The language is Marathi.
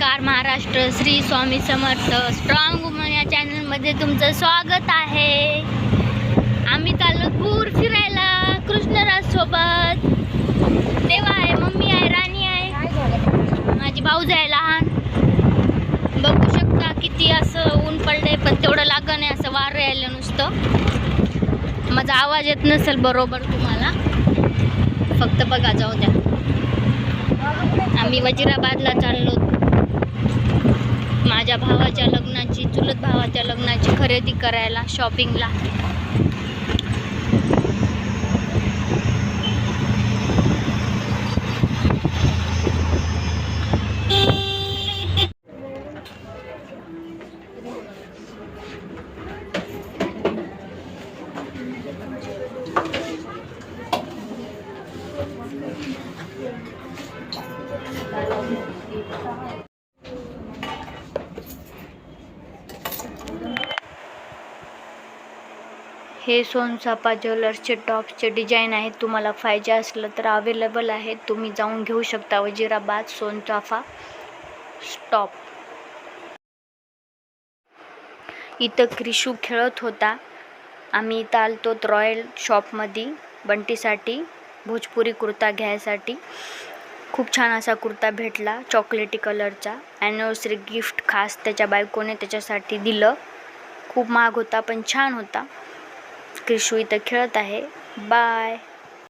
नमस्कार महाराष्ट्र, श्री स्वामी समर्थ. स्ट्रॉंग वुमन या चॅनलमध्ये तुमचं स्वागत आहे. आम्ही चाललो दूर फिरायला कृष्णराज सोबत. देवा आहे, मम्मी आहे, राणी आहे, माझी भाऊज आहे लहान. बघू शकता किती असं ऊन पडलंय, पण तेवढं लागत नाही. असं वार यायला नुसतं. माझा आवाज येत नसेल बरोबर तुम्हाला, फक्त बघा. जाऊ द्या. आम्ही वजिराबादला चाललो माझ्या भावाच्या लग्नाची, चुलत भावाच्या लग्नाची खरेदी करायला, शॉपिंगला. हे सोनचाफा ज्वेलर्सचे टॉप्सचे डिझाईन आहेत. तुम्हाला पाहिजे असलं तर अवेलेबल आहेत, तुम्ही जाऊन घेऊ शकता. वजिराबाद सोनचाफा स्टॉप. इथं क्रिशू खेळत होता. आम्ही इथं आलतो रॉयल शॉपमध्ये बंटीसाठी भोजपुरी कुर्ता घ्यायसाठी. खूप छान असा कुर्ता भेटला, चॉकलेटी कलरचा. ॲनिव्हर्सरी गिफ्ट खास त्याच्या बायकोने त्याच्यासाठी दिलं. खूप महाग होता पण छान होता. क्रिशू इथं खेळत आहे. बाय.